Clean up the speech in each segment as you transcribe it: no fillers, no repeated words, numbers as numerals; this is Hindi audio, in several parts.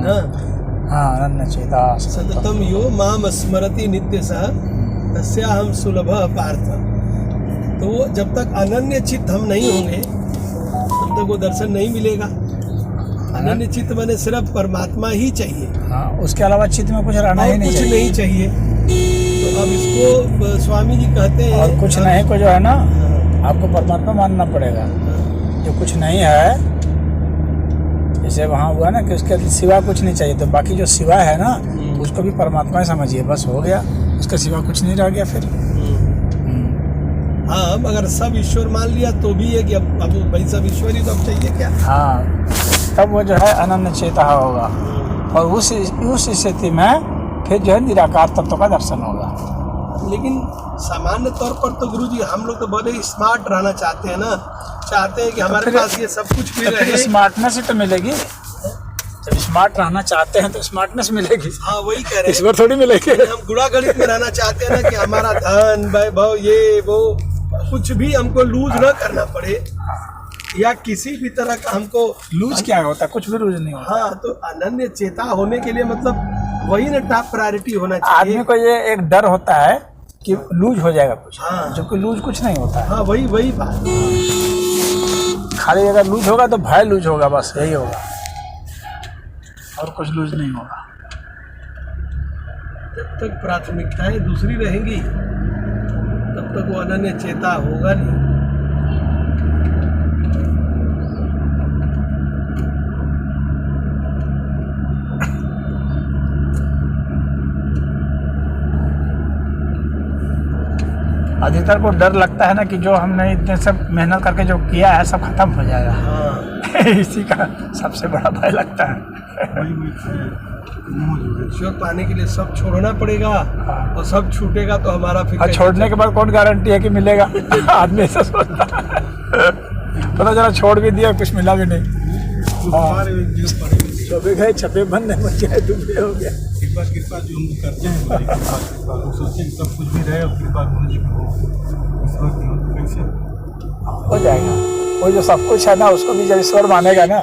हाँ, अनन्य चेता सततम यो माम स्मरति नित्य सह तस्याहम सुलभ पार्थ। तो वो जब तक अनन्य चित्त हम नहीं होंगे तब तक वो दर्शन नहीं मिलेगा। अनन्य चित्त मैंने सिर्फ परमात्मा ही चाहिए। हाँ, उसके अलावा चित्त में कुछ रहना ही नहीं कुछ चाहिए। नहीं चाहिए। तो अब इसको स्वामी जी कहते हैं, और कुछ नहीं को जो है ना आपको परमात्मा मानना पड़ेगा। जो कुछ नहीं है, जैसे वहाँ हुआ ना कि उसके सिवा कुछ नहीं चाहिए, तो बाकी जो सिवा है ना उसको भी परमात्मा ही समझिए, बस हो गया, उसके सिवा कुछ नहीं रह गया फिर। हाँ, मगर सब ईश्वर मान लिया तो भी है कि अब भाई सब ईश्वर ही तो अब चाहिए क्या। हाँ, तब वो जो है अनन्य चेता होगा और उस स्थिति में फिर जो है निराकार तत्व का दर्शन होगा। लेकिन सामान्य तौर पर तो गुरुजी हम लोग तो बड़े स्मार्ट रहना चाहते हैं ना, चाहते हैं कि हमारे पास ये सब कुछ भी रहे। स्मार्टनेस ही तो मिलेगी। जब स्मार्ट रहना चाहते हैं तो स्मार्टनेस मिलेगी। हाँ, वही कह रहे हैं, इस बार थोड़ी मिलेगी। हम गुणागणित में रहना चाहते हैं ना कि हमारा धन वैभव ये वो कुछ भी हमको लूज ना करना पड़े, या किसी भी तरह का हमको लूज क्या होता है, कुछ भी लूज नहीं होता। हाँ, तो अनन्य चेता होने के लिए मतलब वही ना टॉप प्रायोरिटी होना चाहिए। आदमी को ये एक डर होता है कि लूज हो जाएगा कुछ, हाँ, जो कि लूज कुछ नहीं होता है। हाँ, वही बात। खाली अगर लूज होगा तो भय लूज होगा, बस यही होगा, और कुछ लूज नहीं होगा। जब तक प्राथमिकताएं दूसरी रहेंगी तब तक वो अनन्य चेता होगा नहीं। अधिकतर को डर लगता है ना कि जो हमने इतने सब मेहनत करके जो किया है सब खत्म हो जाएगा। हाँ, इसी का सबसे बड़ा भय लगता है। ईश्वर पाने के लिए सब छोड़ना पड़ेगा, और सब छूटेगा तो हमारा फिर और छोड़ने के बाद कौन गारंटी है कि मिलेगा। आदमी ऐसा सोचता है, पता चला छोड़ भी दिया कुछ मिला भी नहीं। छपे गए छपे बंद है, बच गए डूबे हो गया। कृपा जो हम करते हैं, कृपा हम सोचते हैं सब कुछ भी रहे और कृपा मनुष्य में हो, इस वक्त कैसे हो जाएगा। वो जो सब कुछ है ना उसको भी जब ईश्वर मानेगा ना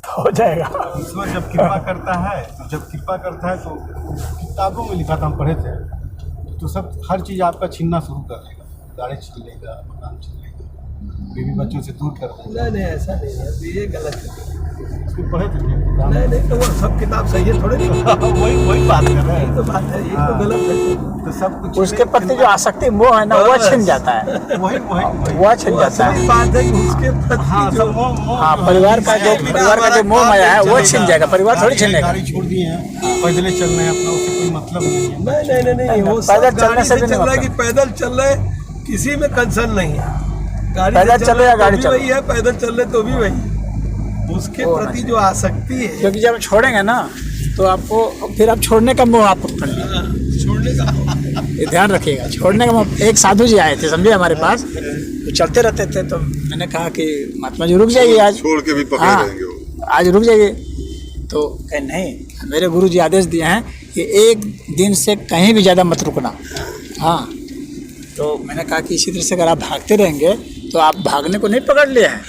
हो जाएगा। ईश्वर जब कृपा करता है तो किताबों में लिखा था, हम पढ़े थे, तो सब हर चीज़ आपका छीनना शुरू कर देगा। गाड़ी छीन लेगा, मकान छीन लेगा, बीवी बच्चों से दूर कर देगा। नहीं, ऐसा नहीं है, तो ये गलत है। इसको पढ़े थे नहीं, तो वो सब किताब सही है थोड़े। वही बात कर रहे हैं। तो बात है, ये तो गलत है। तो सब कुछ उसके प्रति जो आसक्ति मोह है ना वो छिन जाता है, वही वो छिन जाता है। बात है कि उसके प्रति जो हाँ, परिवार का जो मोह माया है वो छिन जाएगा, परिवार थोड़ी छिनेगा। गाड़ी छोड़ दिए हैं, पैदल चल रहे हैं, अपना उससे कोई मतलब नहीं है। नहीं, वो पैदल चलने से भी चल नहीं रहा है कि पैदल चल रहे, किसी में कंसर्न नहीं है। गाड़ी पैदल चलो या गाड़ी चलो, वही है, पैदल चल रहे तो भी वही। उसके प्रति जो आसक्ति है, क्योंकि जब छोड़ेंगे ना तो आपको फिर आप छोड़ने का मोह आपको पकड़ लिया। छोड़ने का ये ध्यान रखिएगा, छोड़ने का मोह। एक साधु जी आए थे समझे हमारे पास, तो चलते रहते थे, तो मैंने कहा कि महात्मा जी रुक जाइए आज, छोड़ के भी पकड़े रहेंगे वो। आज रुक जाइए। तो कहे नहीं, मेरे गुरु जी आदेश दिए हैं कि एक दिन से कहीं भी ज़्यादा मत रुकना। हाँ, तो मैंने कहा कि इसी तरह से अगर आप भागते रहेंगे तो आप भागने को नहीं पकड़ लिए हैं,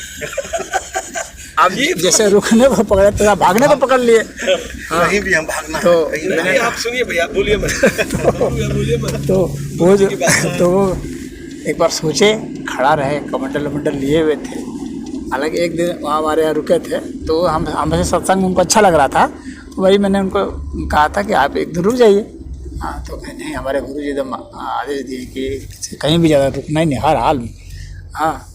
आप जैसे रुकने को पकड़े तो आप भागने को पकड़ लिए। हाँ, कहीं भी हम भागना तो नहीं, आप सुनिए भैया, बोलिए मत। बोलिए मत। तो वो एक बार सोचे, खड़ा रहे, कमंडल वमंडल लिए हुए थे। हालांकि एक दिन वहाँ हमारे यहाँ रुके थे, तो हमसे सत्संग उनको अच्छा लग रहा था, तो वही मैंने उनको कहा था कि आप एक दिन रुक जाइए। हाँ, तो नहीं, हमारे गुरु जी एकदम आदेश दिए कि कहीं भी ज़्यादा रुकना ही नहीं, हर हाल में। हाँ,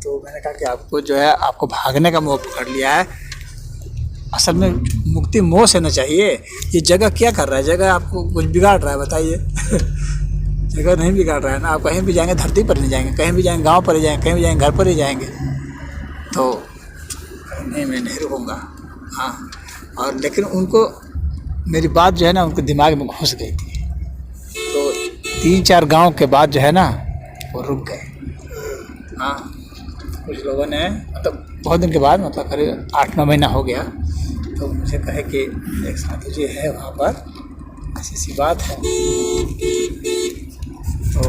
तो मैंने कहा कि आपको जो है आपको भागने का मोह पकड़ लिया है। असल में मुक्ति मोह से न चाहिए। ये जगह क्या कर रहा है, जगह आपको कुछ बिगाड़ रहा है, बताइए। जगह नहीं बिगाड़ रहा है ना। आप कहीं भी जाएंगे धरती पर नहीं जाएंगे, कहीं भी जाएंगे गांव पर ही जाएंगे, कहीं भी जाएंगे घर पर ही जाएंगे। तो नहीं, मैं नहीं रुकूंगा। हाँ, और लेकिन उनको मेरी बात जो है ना उनके दिमाग में घुस गई थी। तो 3-4 गांव के बाद जो है ना वो रुक गए। हाँ, कुछ लोगों ने मतलब बहुत दिन के बाद, मतलब करीब 8-9 महीना हो गया, तो मुझे कहे कि एक साधु जी है वहाँ पर, ऐसी सी बात है। तो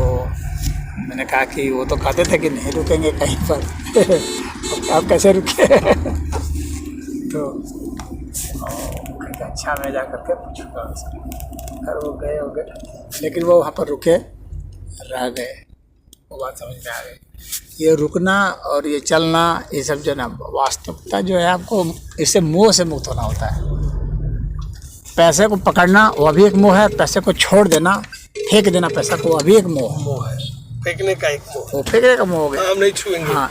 मैंने कहा कि वो तो कहते थे कि नहीं रुकेंगे कहीं पर। आप कैसे रुके? तो कि अच्छा मैं जा करके पूछूंगा उनसे। फिर वो गए हो गए, लेकिन वो वहाँ पर रुके रह गए। वो बात समझ में आ गई। ये रुकना और ये चलना, ये सब जो ना वास्तविकता जो है, आपको इससे मोह से मुक्त होना होता है। पैसे को पकड़ना वह भी एक मोह है, पैसे को छोड़ देना, फेंक देना पैसा को, वह भी एक मोह है। मोह है, फेंकने का एक मोह। वो फेंकने का मोह हो गया। हम नहीं छुएंगे। हाँ,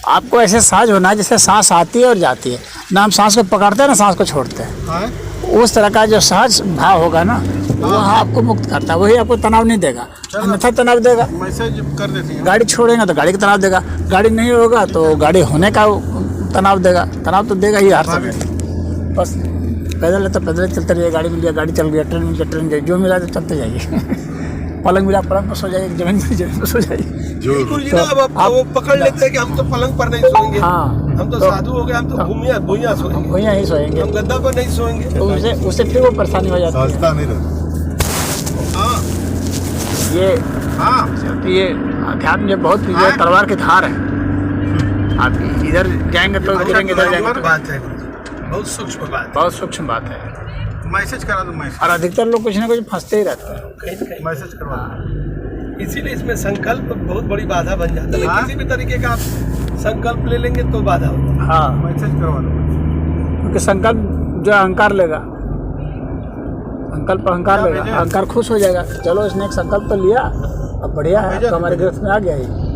आपको ऐसे साज होना है जैसे सांस आती है और जाती है, ना हम सांस को पकड़ते हैं ना सांस को छोड़ते हैं। हाँ? उस तरह का जो सहज भाव होगा ना, वह आपको मुक्त करता है। वही आपको तनाव नहीं देगा, अन्यथा तनाव देगा। मैसेज कर देती हैं। गाड़ी छोड़ेंगे तो गाड़ी का तनाव देगा, गाड़ी नहीं होगा तो गाड़ी होने का तनाव देगा। तनाव तो देगा ही हर समय। बस पैदल है तो पैदल चलते रहिए, गाड़ी मिल गया गाड़ी चल गया, ट्रेन मिल गया ट्रेन गई, जो मिला तो चलते जाइए। पलंग मिला पलंग पर सो जाइए, जमीन मिली जमीन पर सो जाइए। जो बिल्कुल जी ना, अब वो पकड़ लेते हैं कि हम तो पलंग पर नहीं सोएंगे। हाँ, हम तो साधु हो गए, हम तो भूमिया सोएंगे, वहीं यहीं सोएंगे, हम गद्दा पर नहीं सोएंगे। तो उससे फिर वो परेशानी हो जाती है। सहजता नहीं रहती। हाँ ये हाँ ये अध्यात्म जो बहुत ये तलवार की धार है। आप इधर जाएंगे तो गिरेंगे, इधर जाएंगे तो। बात है, बहुत सूक्ष्म बात है। बहुत सूक्ष्म बात है। मैसेज करा दो, मैसेज और अधिकतर लोग कुछ ना कुछ फंसते ही रहते हैं। कहीं न कहीं मैसेज करवा दो। इसीलिए इसमें संकल्प बहुत बड़ी बाधा बन जाता है। हाँ? किसी भी तरीके का आप संकल्प ले लेंगे तो बाधा होगा। हाँ, मैसेज करवा दो। क्योंकि संकल्प जो है अहंकार लेगा, संकल्प अहंकार लेगा, अहंकार खुश हो जाएगा। चलो इसने एक संकल्प तो लिया, अब बढ़िया है, तो हमारे गिरफ्त में आ गया ही।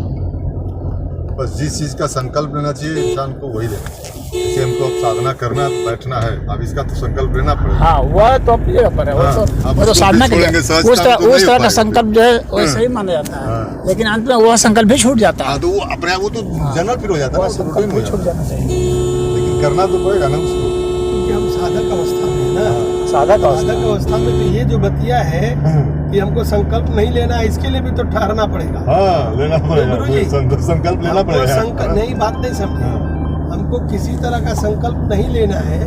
बस जिस चीज का संकल्प लेना चाहिए इंसान को वही लेना चाहिए। जैसे हमको अब साधना करना है, बैठना है, अब इसका तो संकल्प लेना पड़ेगा। हाँ, वह तो अपनी जगह पर है। हाँ, वो अब तो उसको साधना के लिए छोड़ेंगे, सहज उस काम तो नहीं तरह हो का पाएगा। संकल्प जो है वो सही माना जाता है। हाँ। लेकिन अंत में वह संकल्प भी छूट जाता है। हाँ, तो वो अपने आप वो तो जनरल फिर हो जाता है वह ना, तो संकल्प रूटीन हो भी छूट जाता जाना चाहिए। है। लेकिन करना तो पड़ेगा ना उसको। क्योंकि हम साधक अवस्था में है ना। साधक साधक अवस्था में तो ये जो बतिया है कि हमको संकल्प नहीं लेना है, इसके लिए भी तो ठहरना पड़ेगा। हाँ, लेना पड़ेगा, गुरु जी, संकल्प लेना हमको पड़ेगा। नहीं, बात नहीं समझे। हमको किसी तरह का संकल्प नहीं लेना है,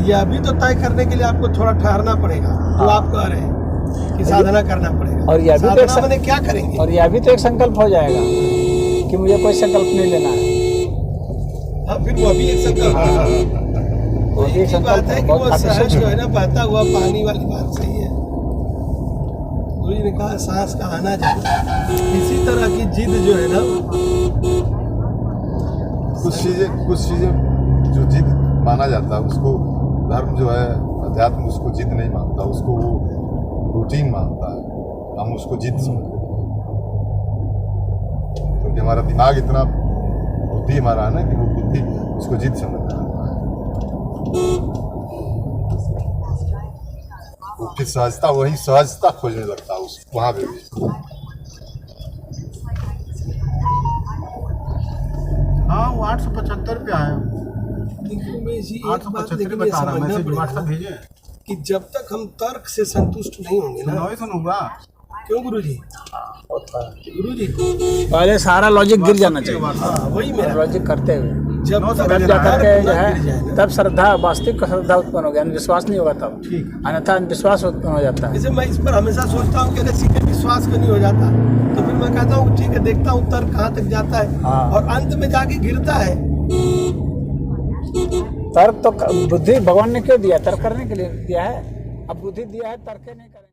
यह भी तो तय करने के लिए आपको थोड़ा ठहरना पड़ेगा। तो आप कह रहे हैं कि साधना करना पड़ेगा, और यह भी तो साधना मैंने क्या करेंगे? और यह भी तो एक संकल्प हो जाएगा कि मुझे कोई संकल्प नहीं लेना है। हाँ, फिर वो भी एक संकल्प है। वो भी एक एक बात संकल्प है कि बहुत वो काफी सहज सूक्ष्म जो है है। ना, बहता हुआ पानी वाली बात सही है। गुरु जी ने कहा सांस का आना जाना, इसी तरह की जिद जो है ना, कुछ चीजें जो जिद माना जाता है उसको धर्म जो है, अध्यात्म उसको जिद नहीं मानता, उसको वो रूटीन मानता है। हम उसको जिद समझते हैं क्योंकि हमारा दिमाग इतना बुद्धि हमारा है ना कि वो बुद्धि उसको जिद समझता है। वो फिर सहजता, वही सहजता खोजने लगता है उस वहाँ पे भी। हाँ, वो 875 रुपया है। देखिए मैं इसी एक बात 875 लेकिन ये बता रहा है, समझना मैसेज पड़ेगा व्हाट्सएप भेजे। कि जब तक हम तर्क से संतुष्ट नहीं होंगे ना। नॉइस सुनूंगा। क्यों गुरु जी? गुरु जी, पहले सारा लॉजिक गिर जाना चाहिए। हाँ वही मेरा लॉजिक करते हुए जब नौ सौ तक तब जा तर्क करके जो ना है, गिर जाए ना। तब श्रद्धा, वास्तविक श्रद्धा उत्पन्न हो गया, विश्वास नहीं होगा तब। ठीक है। अन्यथा विश्वास उत्पन्न हो जाता है। जैसे मैं इस पर हमेशा सोचता हूँ कि अगर सीधे विश्वास क्यों नहीं हो जाता, तो फिर मैं कहता हूँ ठीक है, देखता हूँ तर्क कहाँ तक जाता है। हाँ। और अंत में जाके गिरता है। तर्क तो बुद्धि भगवान ने क्यों दिया? तर्क करने के लिए दिया है। अब बुद्धि दिया है, तर्क नहीं करेंगे।